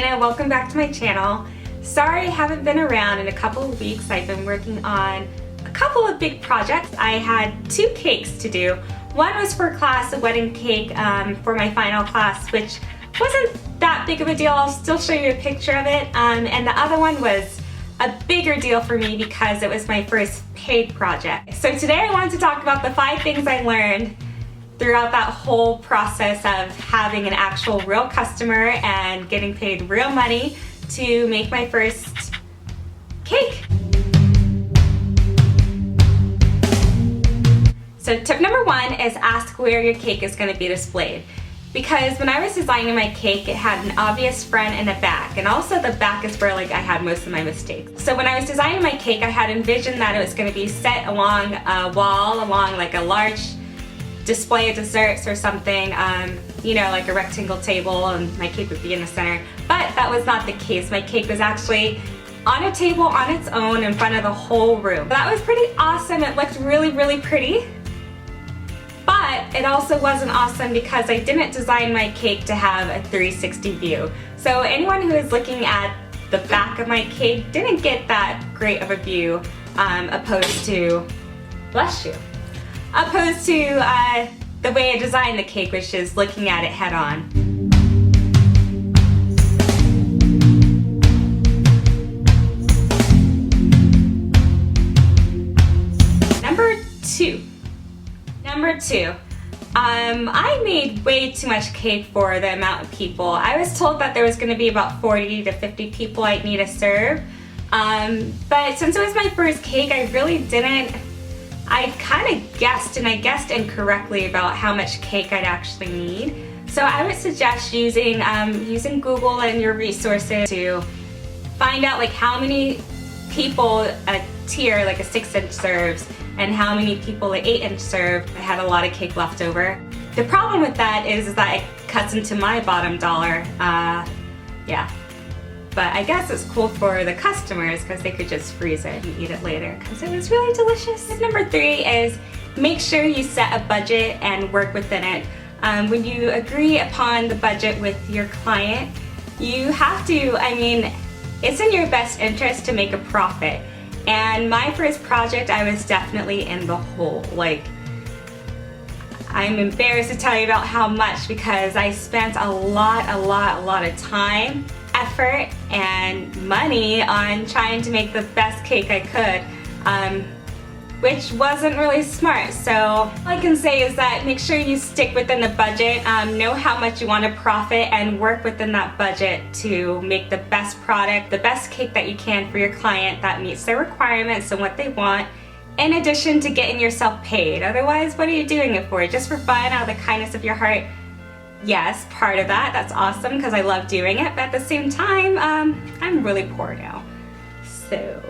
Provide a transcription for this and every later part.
Dana, welcome back to my channel. Sorry I haven't been around in a couple of weeks. I've been working on a couple of big projects. I had 2 cakes to do. One was for class, a wedding cake for my final class, which wasn't that big of a deal. I'll still show you a picture of it. And the other one was a bigger deal for me because it was my first paid project. So today I wanted to talk about the 5 things I learned throughout that whole process of having an actual real customer and getting paid real money to make my first cake. So tip number 1 is ask where your cake is going to be displayed. Because when I was designing my cake, it had an obvious front and a back, and also the back is where I had most of my mistakes. So when I was designing my cake, I had envisioned that it was going to be set along a wall, along a large display of desserts or something, you know, like a rectangle table, and my cake would be in the center. But that was not the case. My cake was actually on a table on its own in front of the whole room. That was pretty awesome. It looked really, really pretty. But it also wasn't awesome because I didn't design my cake to have a 360 view. So anyone who is looking at the back of my cake didn't get that great of a view, opposed to, bless you, opposed to the way I designed the cake, which is looking at it head on. Number two, I made way too much cake for the amount of people. I was told that there was going to be about 40 to 50 people I'd need to serve, but since it was my first cake, I really didn't. I kind of guessed, and I guessed incorrectly about how much cake I'd actually need. So I would suggest using Google and your resources to find out how many people a tier, like a 6-inch serves, and how many people an 8-inch serve. I had a lot of cake left over. The problem with that is that it cuts into my bottom dollar. Yeah. But I guess it's cool for the customers because they could just freeze it and eat it later because it was really delicious. Tip number 3 is make sure you set a budget and work within it. When you agree upon the budget with your client, you have to, it's in your best interest to make a profit. And my first project, I was definitely in the hole. I'm embarrassed to tell you about how much because I spent a lot of time, effort, and money on trying to make the best cake I could, which wasn't really smart. So all I can say is that make sure you stick within the budget, know how much you want to profit, and work within that budget to make the best product, the best cake that you can for your client that meets their requirements and what they want, in addition to getting yourself paid. Otherwise, what are you doing it for? Just for fun, out of the kindness of your heart? Yes, part of that. That's awesome because I love doing it, but at the same time, I'm really poor now. So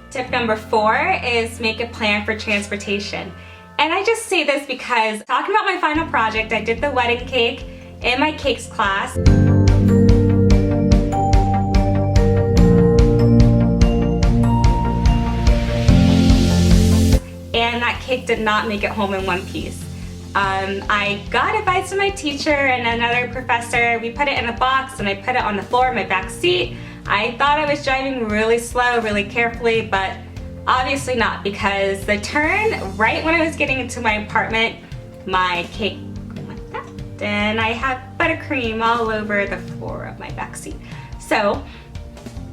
tip number 4 is make a plan for transportation. And I just say this because talking about my final project, I did the wedding cake in my cakes class. And that cake did not make it home in one piece. I got advice from my teacher and another professor. We put it in a box and I put it on the floor in my back seat. I thought I was driving really slow, really carefully, but obviously not, because the turn right when I was getting into my apartment, my cake went like that, and I had buttercream all over the floor of my back seat. So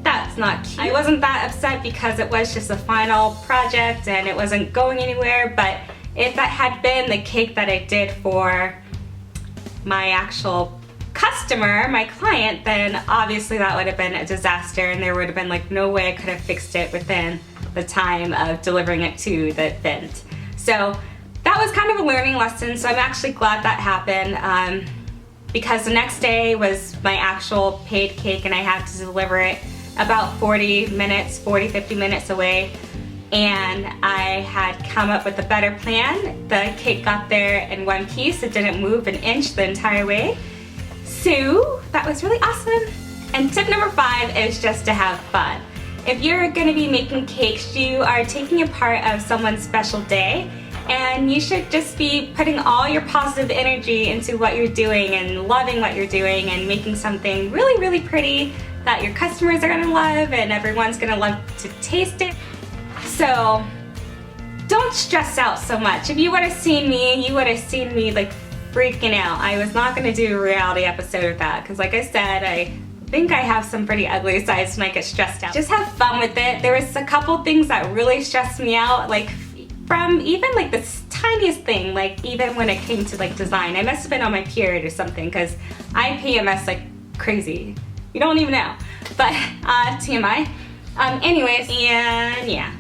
that's not cute. I wasn't that upset because it was just a final project and it wasn't going anywhere, but if that had been the cake that I did for my actual customer, my client, then obviously that would have been a disaster, and there would have been no way I could have fixed it within the time of delivering it to the event. So that was kind of a learning lesson, so I'm actually glad that happened, because the next day was my actual paid cake and I had to deliver it about 50 minutes away. And I had come up with a better plan. The cake got there in one piece. It didn't move an inch the entire way. So that was really awesome. And tip number 5 is just to have fun. If you're gonna be making cakes, you are taking a part of someone's special day, and you should just be putting all your positive energy into what you're doing and loving what you're doing and making something really, really pretty that your customers are gonna love and everyone's gonna love to taste it. So don't stress out so much. If you would have seen me, you would have seen me like freaking out. I was not gonna do a reality episode of that because like I said, I think I have some pretty ugly sides when I get stressed out. Just have fun with it. There was a couple things that really stressed me out, like from even like the tiniest thing, like even when it came to like design. I must have been on my period or something because I PMS like crazy. You don't even know. But TMI. Anyways, and yeah.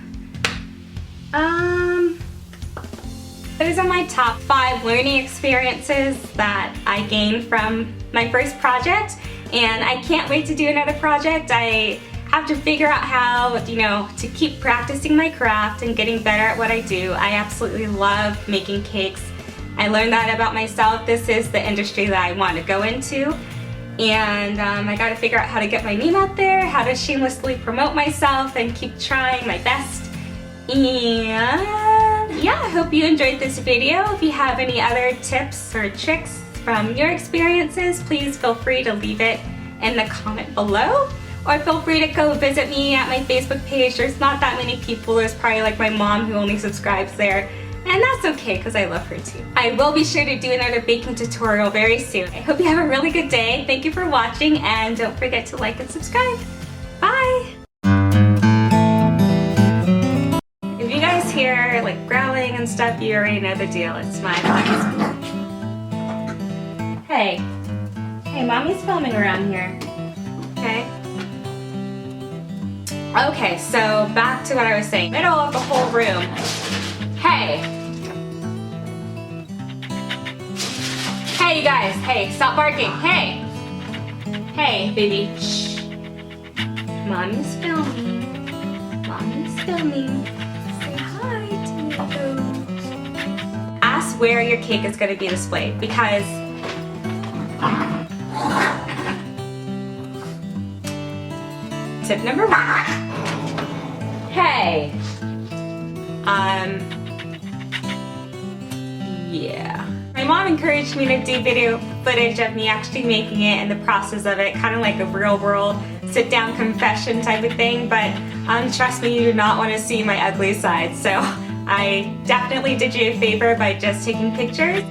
Those are my top 5 learning experiences that I gained from my first project, and I can't wait to do another project. I have to figure out how, you know, to keep practicing my craft and getting better at what I do. I absolutely love making cakes. I learned that about myself. This is the industry that I want to go into, and I got to figure out how to get my name out there, how to shamelessly promote myself and keep trying my best. And yeah, I hope you enjoyed this video. If you have any other tips or tricks from your experiences, please feel free to leave it in the comment below. Or feel free to go visit me at my Facebook page. There's not that many people. There's probably like my mom who only subscribes there. And that's okay because I love her too. I will be sure to do another baking tutorial very soon. I hope you have a really good day. Thank you for watching and don't forget to like and subscribe. Bye! If you guys hear like growling and stuff, you already know the deal. It's my mommy's. Hey. Hey, mommy's filming around here. Okay? Okay, so back to what I was saying. Middle of the whole room. Hey. Hey, you guys. Hey, stop barking. Hey. Hey, baby. Shh. Mommy's filming. Mommy's filming. Say hi to me. Ask where your cake is going to be displayed because tip number 1. Hey. Yeah. My mom encouraged me to do video footage of me actually making it and the process of it, kind of like a real world sit down confession type of thing, but trust me, you do not want to see my ugly side. So I definitely did you a favor by just taking pictures.